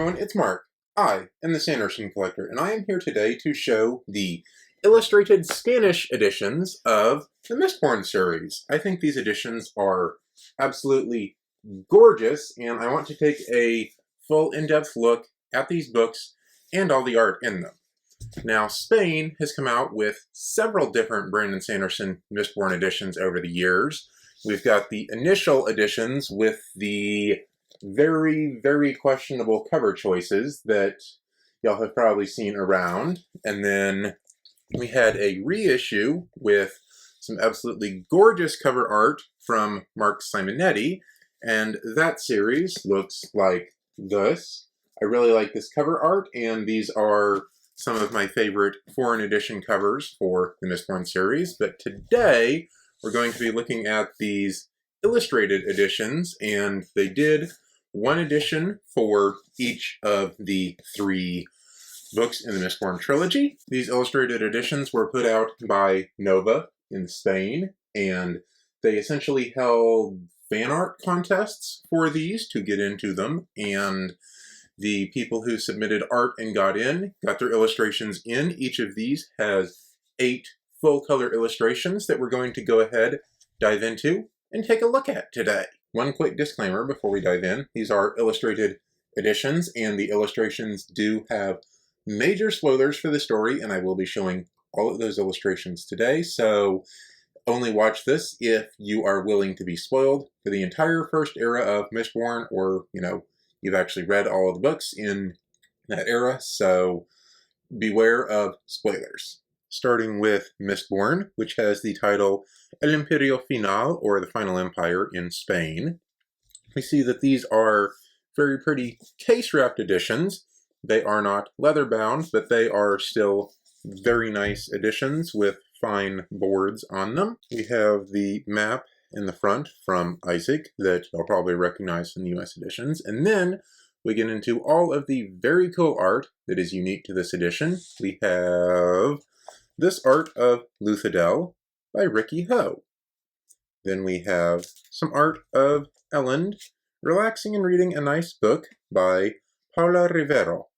everyone, it's Mark. I am the Sanderson Collector, and I am here today to show the illustrated Spanish editions of the Mistborn series. I think these editions are absolutely gorgeous, and I want to take a full in-depth look at these books and all the art in them. Now, Spain has come out with several different Brandon Sanderson Mistborn editions over the years. We've got the initial editions with the very, very questionable cover choices that y'all have probably seen around. And then we had a reissue with some absolutely gorgeous cover art from Mark Simonetti, and that series looks like this. I really like this cover art, and these are some of my favorite foreign edition covers for the Mistborn series. But today, we're going to be looking at these illustrated editions, and they did one edition for each of the three books in the Mistborn trilogy. These illustrated editions were put out by Nova in Spain, and they essentially held fan art contests for these to get into them, and the people who submitted art and got their illustrations in. Each of these has 8 full-color illustrations that we're going to go ahead, dive into, and take a look at today. One quick disclaimer before we dive in. These are illustrated editions, and the illustrations do have major spoilers for the story, and I will be showing all of those illustrations today, so only watch this if you are willing to be spoiled for the entire first era of Mistborn, or, you've actually read all of the books in that era, so beware of spoilers. Starting with Mistborn, which has the title El Imperio Final, or the Final Empire in Spain. We see that these are very pretty case-wrapped editions. They are not leather-bound, but they are still very nice editions with fine boards on them. We have the map in the front from Isaac that you'll probably recognize from the US editions. And then we get into all of the very cool art that is unique to this edition. We have this art of Luthadel by Ricky Ho. Then we have some art of Elend, relaxing and reading a nice book by Paula Rivero.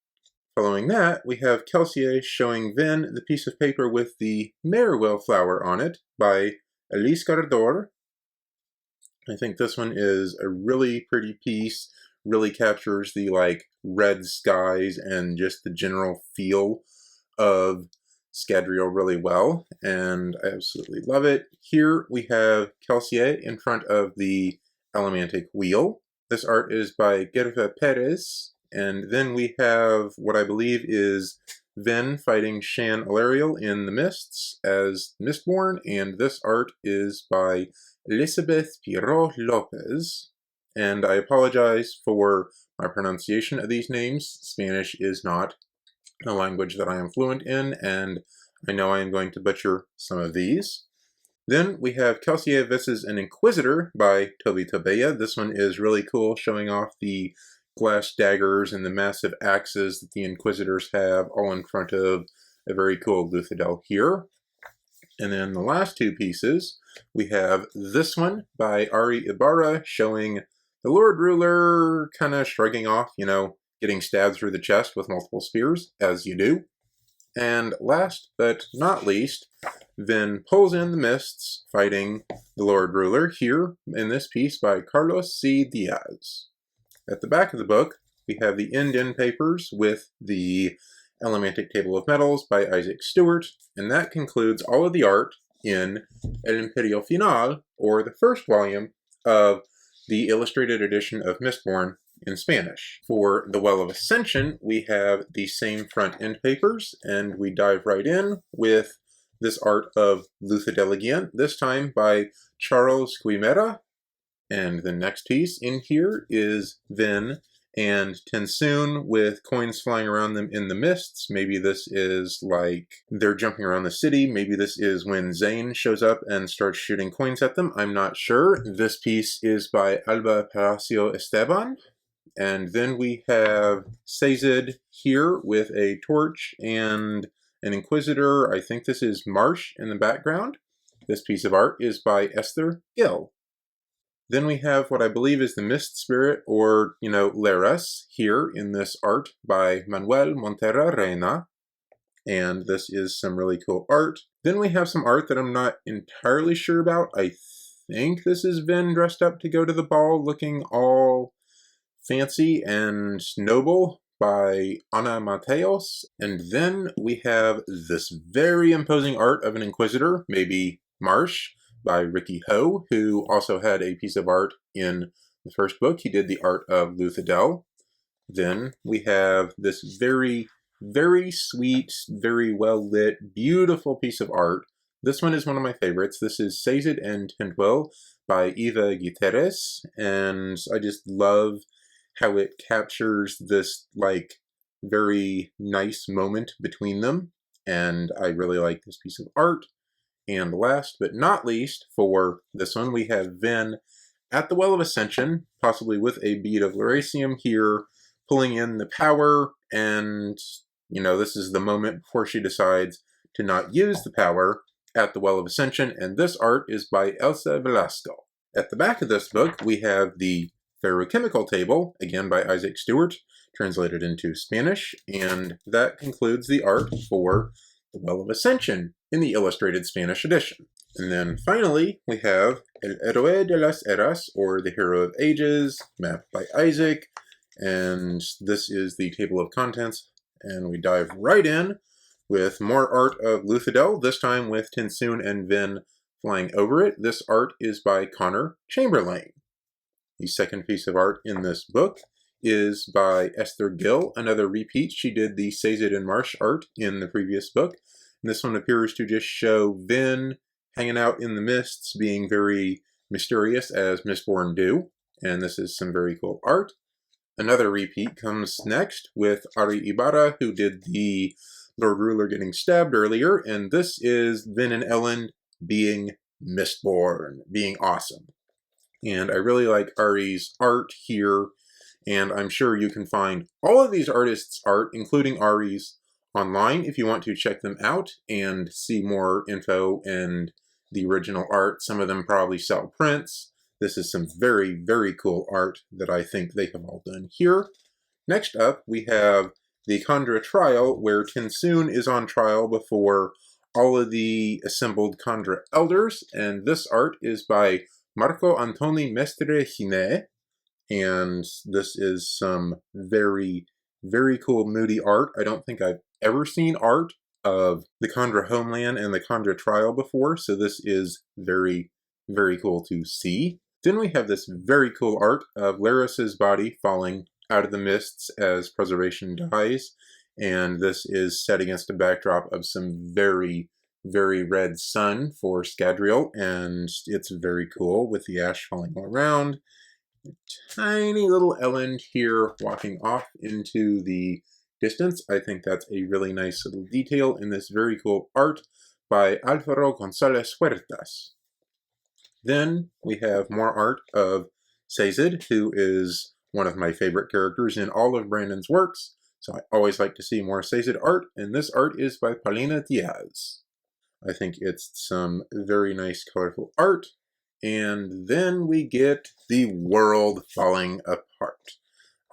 Following that, we have Kelsier showing Vin the piece of paper with the Marewill flower on it by Elisgardor. I think this one is a really pretty piece, really captures the red skies and just the general feel of Scadrial really well, and I absolutely love it. Here we have Kelsier in front of the Allomantic wheel. This art is by Gerva Pérez, and then we have what I believe is Vin fighting Shan in the mists as Mistborn, and this art is by Elizabeth Pieró López. And I apologize for my pronunciation of these names. Spanish is not a language that I am fluent in, and I know I am going to butcher some of these. Then we have Kelsier vs. an Inquisitor by Tobella. This one is really cool, showing off the glass daggers and the massive axes that the Inquisitors have, all in front of a very cool Luthadel here. And then the last two pieces, we have this one by Ari Ibarra, showing the Lord Ruler kind of shrugging off, getting stabbed through the chest with multiple spears, as you do. And last but not least, Vin pulls in the mists, fighting the Lord Ruler, here in this piece by Carlos C. Díaz. At the back of the book, we have the Endpapers with the Allomantic Table of Metals by Isaac Stewart, and that concludes all of the art in El Imperio Final, or the first volume of the illustrated edition of Mistborn in Spanish. For the Well of Ascension, we have the same front end papers, and we dive right in with this art of Luthadel again, this time by Charles Guimerá. And the next piece in here is Vin and Tensoon with coins flying around them in the mists. Maybe this is they're jumping around the city. Maybe this is when Zane shows up and starts shooting coins at them. I'm not sure. This piece is by Alba Palacio Esteban. And then we have Sazed here with a torch and an Inquisitor. I think this is Marsh in the background. This piece of art is by Esther Gill. Then we have what I believe is the Mist Spirit, or, Leras, here in this art by Manuel Montera Reina. And this is some really cool art. Then we have some art that I'm not entirely sure about. I think this is Vin dressed up to go to the ball, looking all fancy and noble, by Ana Mateos. And then we have this very imposing art of an Inquisitor, maybe Marsh, by Ricky Ho, who also had a piece of art in the first book. He did the art of Luthadel. Then we have this very, very sweet, very well-lit, beautiful piece of art. This one is one of my favorites. This is Sazed and Tintwell by Eva Guterres, and I just love how it captures this, very nice moment between them, and I really like this piece of art. And last but not least, for this one, we have Vin at the Well of Ascension, possibly with a bead of Lerasium here, pulling in the power, and, this is the moment before she decides to not use the power at the Well of Ascension, and this art is by Elsa Velasco. At the back of this book, we have the Feruchemical table, again by Isaac Stewart, translated into Spanish, and that concludes the art for the Well of Ascension in the Illustrated Spanish edition. And then finally, we have El Héroe de las Eras, or the Hero of Ages, mapped by Isaac, and this is the table of contents, and we dive right in with more art of Luthadel, this time with Tensoon and Vin flying over it. This art is by Connor Chamberlain. The second piece of art in this book is by Esther Gill, another repeat. She did the Sazed and Marsh art in the previous book. And this one appears to just show Vin hanging out in the mists, being very mysterious as Mistborn do. And this is some very cool art. Another repeat comes next with Ari Ibarra, who did the Lord Ruler getting stabbed earlier. And this is Vin and Elend being Mistborn, being awesome. And I really like Ari's art here, and I'm sure you can find all of these artists' art, including Ari's, online if you want to check them out and see more info and the original art. Some of them probably sell prints. This is some very, very cool art that I think they have all done here. Next up, we have the Kandra trial, where Tensoon is on trial before all of the assembled Kandra elders, and this art is by Marco Antoni Mestre Gine, and this is some very, very cool moody art. I don't think I've ever seen art of the Kandra homeland and the Kandra trial before, so this is very, very cool to see. Then we have this very cool art of Laris's body falling out of the mists as Preservation dies, and this is set against a backdrop of some very, very red sun for Scadrial, and it's very cool with the ash falling all around. A tiny little Elend here walking off into the distance. I think that's a really nice little detail in this very cool art by Alvaro González Huertas. Then we have more art of Sazed, who is one of my favorite characters in all of Brandon's works, so I always like to see more Sazed art, and this art is by Paulina Díaz. I think it's some very nice, colorful art. And then we get the world falling apart.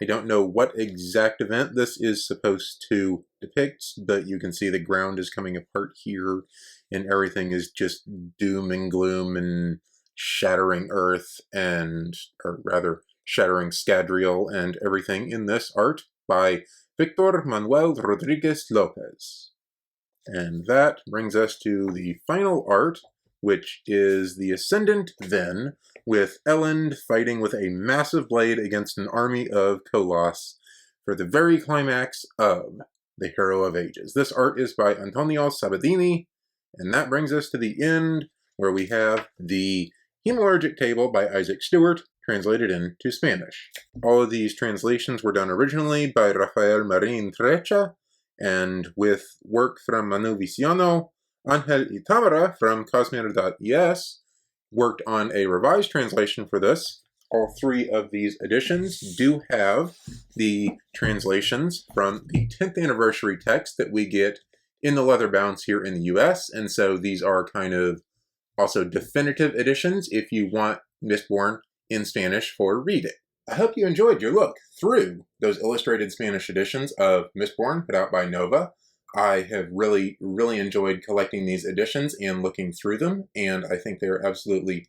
I don't know what exact event this is supposed to depict, but you can see the ground is coming apart here, and everything is just doom and gloom and shattering Earth, or rather, shattering Scadrial and everything in this art by Victor Manuel Rodriguez López. And that brings us to the final art, which is the Ascendant Vin, with Elend fighting with a massive blade against an army of Koloss for the very climax of the Hero of Ages. This art is by Antonio Sabadini, and that brings us to the end, where we have the Hemalurgic Table by Isaac Stewart, translated into Spanish. All of these translations were done originally by Rafael Marin Trecha, and with work from Manu Viciano, Angel y Tamara from Cosmere.es worked on a revised translation for this. All three of these editions do have the translations from the 10th anniversary text that we get in the leather bounds here in the US, and so these are kind of also definitive editions if you want Mistborn in Spanish for reading. I hope you enjoyed your look through those illustrated Spanish editions of Mistborn put out by Nova. I have really enjoyed collecting these editions and looking through them, and I think they're absolutely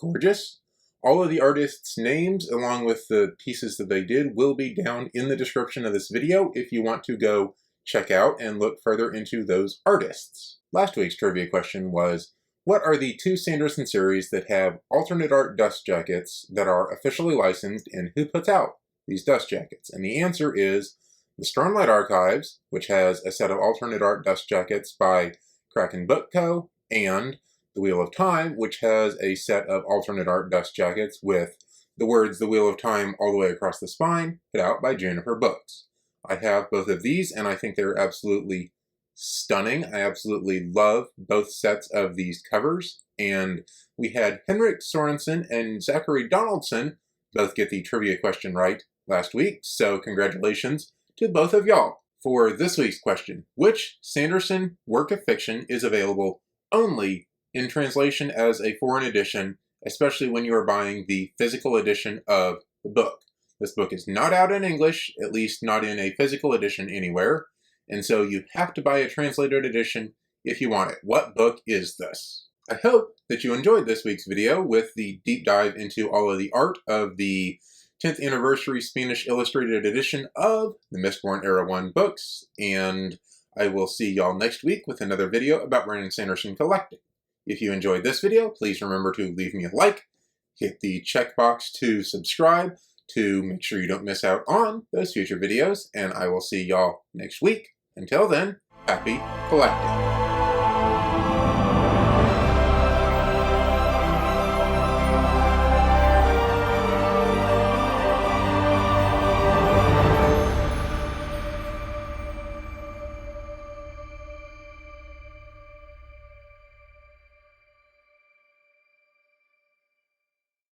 gorgeous. All of the artists' names, along with the pieces that they did, will be down in the description of this video if you want to go check out and look further into those artists. Last week's trivia question was, what are the 2 Sanderson series that have alternate art dust jackets that are officially licensed, and who puts out these dust jackets? And the answer is the Stormlight Archives, which has a set of alternate art dust jackets by Kraken Book Co., and the Wheel of Time, which has a set of alternate art dust jackets with the words The Wheel of Time all the way across the spine, put out by Juniper Books. I have both of these, and I think they're absolutely stunning. I absolutely love both sets of these covers, and we had Henrik Sorensen and Zachary Donaldson both get the trivia question right last week, so congratulations to both of y'all. For this week's question, which Sanderson work of fiction is available only in translation as a foreign edition, especially when you are buying the physical edition of the book? This book is not out in English, at least not in a physical edition anywhere, and so you have to buy a translated edition if you want it. What book is this? I hope that you enjoyed this week's video with the deep dive into all of the art of the 10th anniversary Spanish Illustrated edition of the Mistborn Era 1 books, and I will see y'all next week with another video about Brandon Sanderson collecting. If you enjoyed this video, please remember to leave me a like, hit the checkbox to subscribe to make sure you don't miss out on those future videos, and I will see y'all next week. Until then, happy collecting.